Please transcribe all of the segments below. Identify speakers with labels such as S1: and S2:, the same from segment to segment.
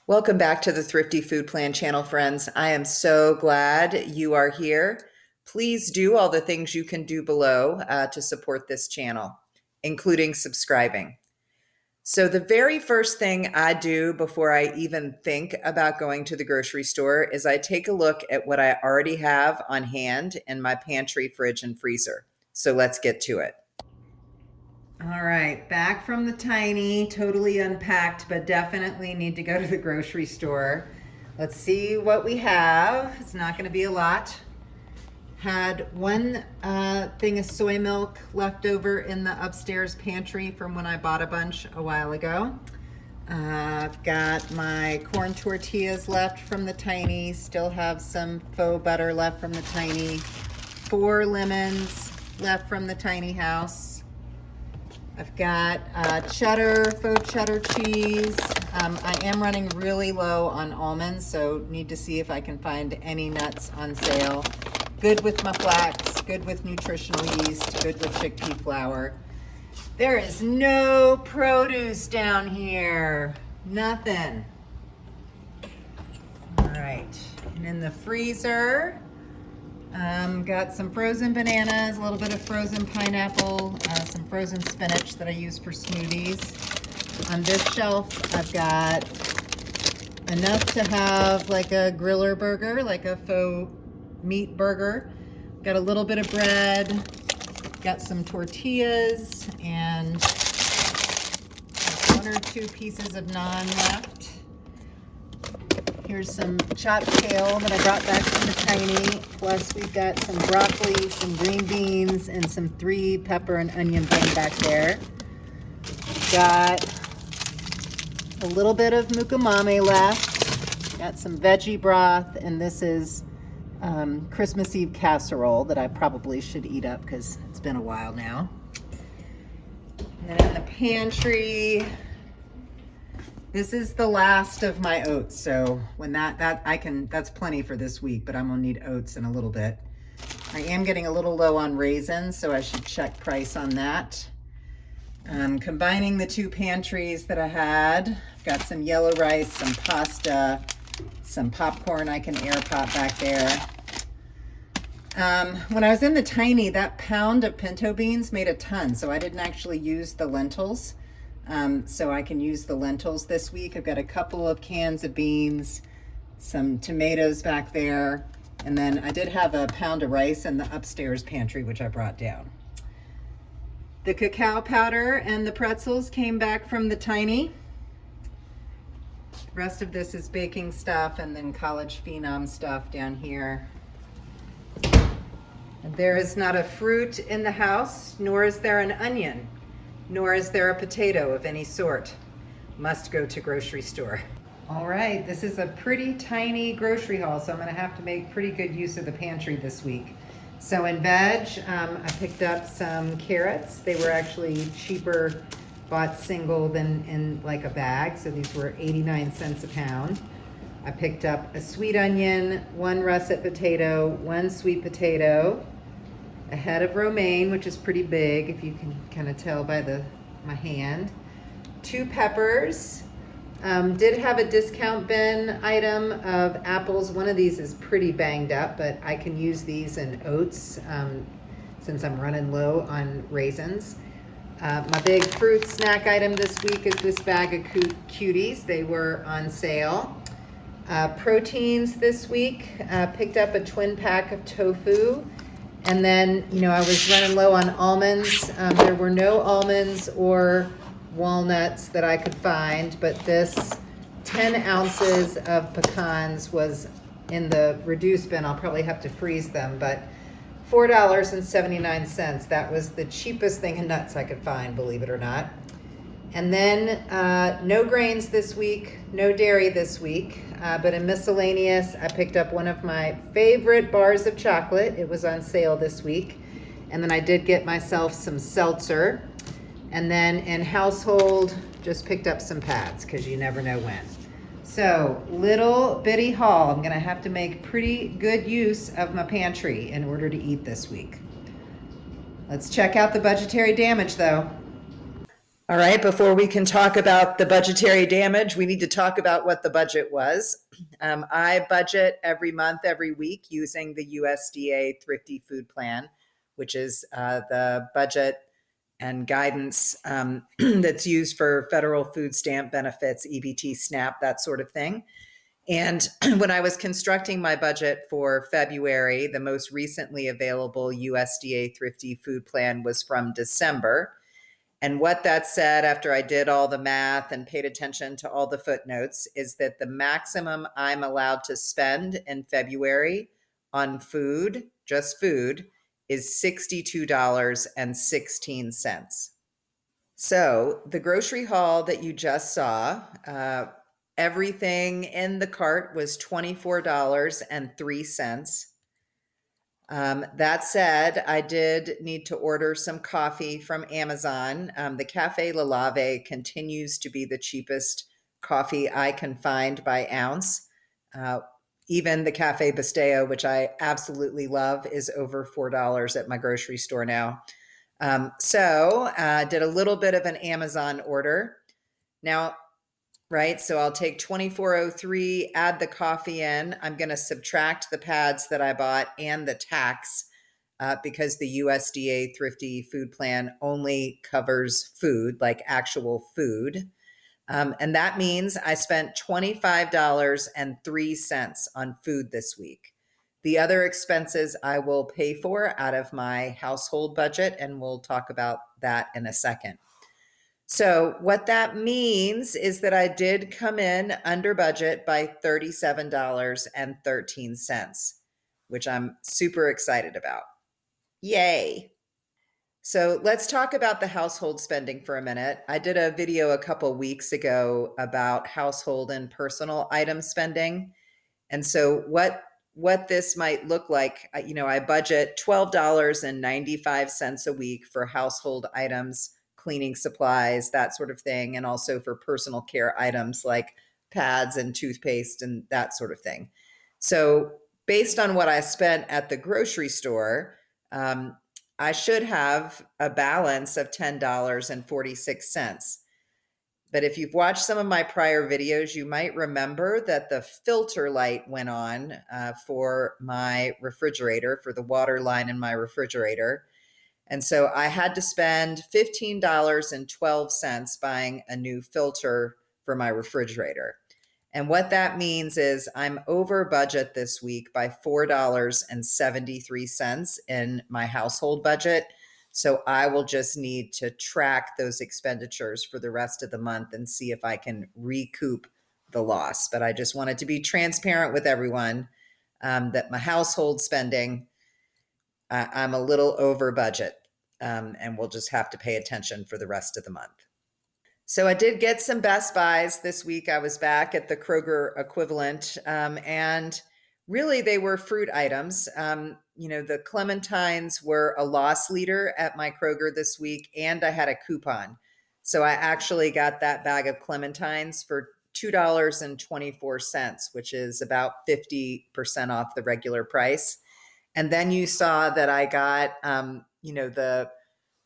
S1: Welcome back to the Thrifty Food Plan channel, friends. I am so glad you are here. Please do all the things you can do below to support this channel, including subscribing. So the very first thing I do before I even think about going to the grocery store is I take a look at what I already have on hand in my pantry, fridge, and freezer. So let's get to it. All right, back from the tiny, totally unpacked, but definitely need to go to the grocery store. Let's see what we have. It's not going to be a lot. Had one thing of soy milk left over in the upstairs pantry from when I bought a bunch a while ago. I've got my corn tortillas left from the tiny. Still have some faux butter left from the tiny. 4 lemons left from the tiny house. I've got cheddar, faux cheddar cheese. I am running really low on almonds, so need to see if I can find any nuts on sale. Good with my flax, good with nutritional yeast, good with chickpea flour. There is no produce down here. Nothing. All right, and in the freezer, got some frozen bananas, a little bit of frozen pineapple, some frozen spinach that I use for smoothies. On this shelf, I've got enough to have like a griller burger, like a faux meat burger. Got a little bit of bread, got some tortillas, and 1 or 2 pieces of naan left. Here's some chopped kale that I brought back from the tiny. Plus we've got some broccoli, some green beans, and some 3 pepper and onion thing back there. Got a little bit of mukamame left. Got some veggie broth, and this is Christmas Eve casserole that I probably should eat up because it's been a while now. And then in the pantry, this is the last of my oats, so when that's plenty for this week, but I'm gonna need oats in a little bit. I am getting a little low on raisins, so I should check price on that. Combining the 2 pantries that I had, I've got some yellow rice, some pasta, some popcorn I can air pop back there. When I was in the tiny, that pound of pinto beans made a ton, so I didn't actually use the lentils. So I can use the lentils this week. I've got a couple of cans of beans, some tomatoes back there, and then I did have a pound of rice in the upstairs pantry, which I brought down. The cacao powder and the pretzels came back from the tiny. The rest of this is baking stuff and then College Phenom stuff down here. And there is not a fruit in the house, nor is there an onion, nor is there a potato of any sort. Must go to grocery store. All right, this is a pretty tiny grocery haul, so I'm gonna have to make pretty good use of the pantry this week. So in veg, I picked up some carrots. They were actually cheaper bought single than in like a bag, so these were 89 cents a pound. I picked up a sweet onion, 1 russet potato, 1 sweet potato, a head of romaine, which is pretty big, if you can kind of tell by my hand. 2 peppers. Did have a discount bin item of apples. One of these is pretty banged up, but I can use these in oats since I'm running low on raisins. My big fruit snack item this week is this bag of cuties. They were on sale. Proteins this week, picked up a twin pack of tofu. And then, I was running low on almonds. There were no almonds or walnuts that I could find, but this 10 ounces of pecans was in the reduced bin. I'll probably have to freeze them, but $4.79. That was the cheapest thing in nuts I could find, believe it or not. And then no grains this week, no dairy this week, but in miscellaneous, I picked up one of my favorite bars of chocolate. It was on sale this week. And then I did get myself some seltzer. And then in household, just picked up some pads because you never know when. So little bitty haul. I'm gonna have to make pretty good use of my pantry in order to eat this week. Let's check out the budgetary damage though. All right, before we can talk about the budgetary damage, we need to talk about what the budget was. I budget every month, every week using the USDA Thrifty Food Plan, which is the budget and guidance that's used for federal food stamp benefits, EBT, SNAP, that sort of thing. And when I was constructing my budget for February, the most recently available USDA Thrifty Food Plan was from December. And what that said, after I did all the math and paid attention to all the footnotes, is that the maximum I'm allowed to spend in February on food, just food, is $62.16. So the grocery haul that you just saw, everything in the cart was $24.03. That said, I did need to order some coffee from Amazon. The Cafe La Lave continues to be the cheapest coffee I can find by ounce. Even the Cafe Bustelo, which I absolutely love, is over $4 at my grocery store now. So I did a little bit of an Amazon order. Now, right, so I'll take 2403, add the coffee in. I'm going to subtract the pads that I bought and the tax because the USDA Thrifty Food Plan only covers food, like actual food. And that means I spent $25.03 on food this week. The other expenses I will pay for out of my household budget, and we'll talk about that in a second. So, what that means is that I did come in under budget by $37.13, which I'm super excited about. Yay. So let's talk about the household spending for a minute. I did a video a couple weeks ago about household and personal item spending. And so what this might look like, I budget $12.95 a week for household items, cleaning supplies, that sort of thing, and also for personal care items like pads and toothpaste and that sort of thing. So based on what I spent at the grocery store, I should have a balance of $10.46. But if you've watched some of my prior videos, you might remember that the filter light went on for my refrigerator, for the water line in my refrigerator. And so I had to spend $15.12 buying a new filter for my refrigerator. And what that means is I'm over budget this week by $4.73 in my household budget. So I will just need to track those expenditures for the rest of the month and see if I can recoup the loss. But I just wanted to be transparent with everyone that my household spending, I'm a little over budget, and we'll just have to pay attention for the rest of the month. So I did get some Best Buys this week. I was back at the Kroger equivalent, and really they were fruit items. The clementines were a loss leader at my Kroger this week, and I had a coupon. So I actually got that bag of clementines for $2.24, which is about 50% off the regular price. And then you saw that I got, the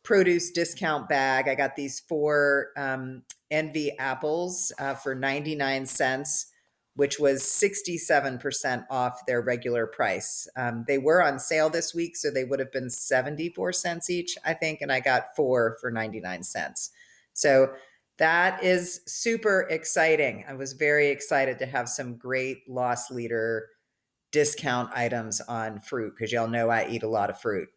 S1: produce discount bag. I got these four Envy apples for 99 cents, which was 67% off their regular price. They were on sale this week, so they would have been 74 cents each, I think, and I got four for 99 cents. So that is super exciting. I was very excited to have some great loss leader discount items on fruit because y'all know I eat a lot of fruit.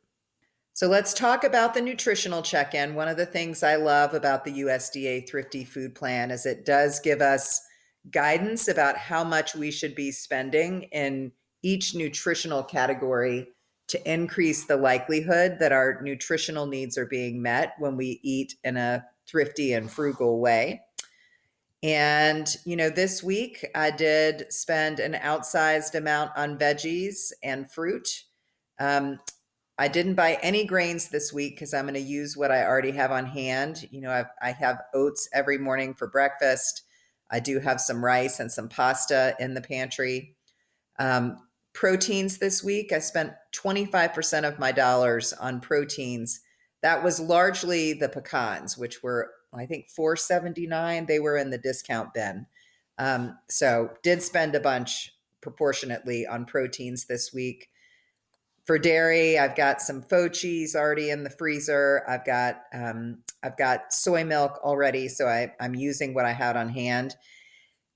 S1: So let's talk about the nutritional check-in. One of the things I love about the USDA Thrifty Food Plan is it does give us guidance about how much we should be spending in each nutritional category to increase the likelihood that our nutritional needs are being met when we eat in a thrifty and frugal way. And, this week I did spend an outsized amount on veggies and fruit. I didn't buy any grains this week because I'm going to use what I already have on hand. I have oats every morning for breakfast. I do have some rice and some pasta in the pantry. Proteins this week, I spent 25% of my dollars on proteins. That was largely the pecans, which were I think $4.79. They were in the discount bin. So did spend a bunch proportionately on proteins this week. For dairy, I've got some faux cheese already in the freezer. I've got soy milk already, so I'm using what I had on hand.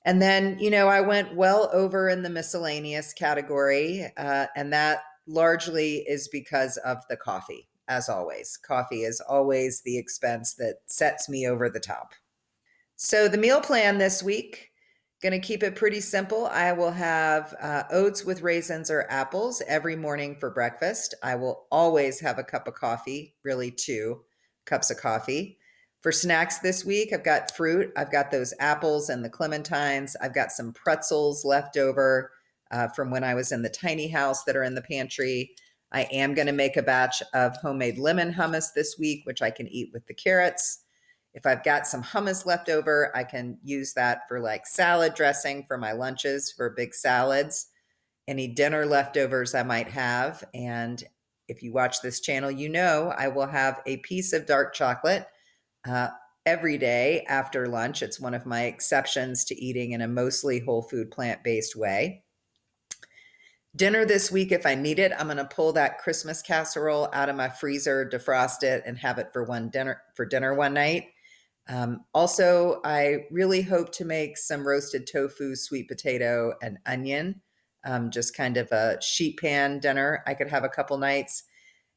S1: And then, I went well over in the miscellaneous category, and that largely is because of the coffee. As always, coffee is always the expense that sets me over the top. So the meal plan this week, going to keep it pretty simple. I will have oats with raisins or apples every morning for breakfast. I will always have a cup of coffee, really 2 cups of coffee. For snacks this week, I've got fruit. I've got those apples and the clementines. I've got some pretzels left over from when I was in the tiny house that are in the pantry. I am going to make a batch of homemade lemon hummus this week, which I can eat with the carrots. If I've got some hummus left over, I can use that for like salad dressing for my lunches, for big salads. Any dinner leftovers I might have. And if you watch this channel, I will have a piece of dark chocolate every day after lunch. It's one of my exceptions to eating in a mostly whole food plant-based way. Dinner this week, if I need it, I'm going to pull that Christmas casserole out of my freezer, defrost it, and have it for dinner one night. Also, I really hope to make some roasted tofu, sweet potato, and onion, just kind of a sheet pan dinner I could have a couple nights.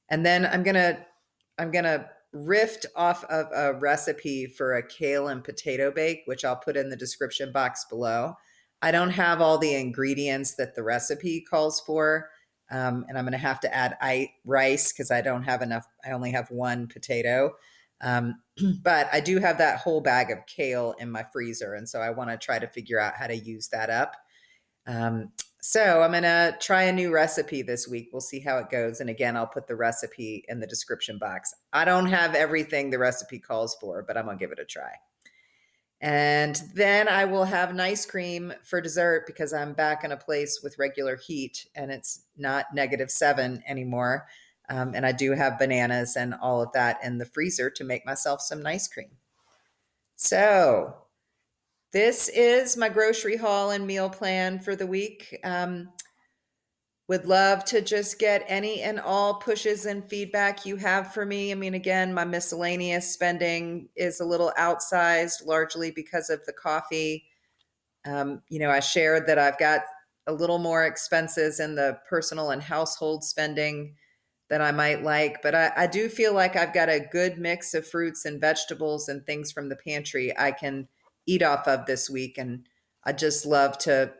S1: And then I'm gonna riff off of a recipe for a kale and potato bake, which I'll put in the description box below. I don't have all the ingredients that the recipe calls for, and I'm going to have to add rice because I don't have enough. I only have 1 potato. But I do have that whole bag of kale in my freezer. And so I want to try to figure out how to use that up. So I'm going to try a new recipe this week. We'll see how it goes. And again, I'll put the recipe in the description box. I don't have everything the recipe calls for, but I'm going to give it a try. And then I will have an ice cream for dessert because I'm back in a place with regular heat and it's not -7 anymore. And I do have bananas and all of that in the freezer to make myself some ice cream. So this is my grocery haul and meal plan for the week. Would love to just get any and all pushes and feedback you have for me. I mean, again, my miscellaneous spending is a little outsized, largely because of the coffee. I shared that I've got a little more expenses in the personal and household spending that I might like, but I do feel like I've got a good mix of fruits and vegetables and things from the pantry I can eat off of this week. And I'd just love to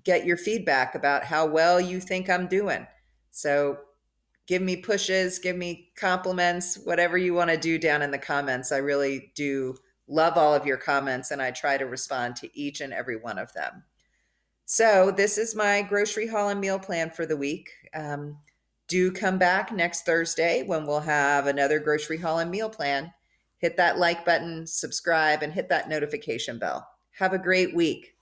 S1: get your feedback about how well you think I'm doing. So give me pushes, give me compliments, whatever you want to do down in the comments. I really do love all of your comments and I try to respond to each and every one of them. So this is my grocery haul and meal plan for the week. Do come back next Thursday when we'll have another grocery haul and meal plan. Hit that like button, subscribe, and hit that notification bell. Have a great week.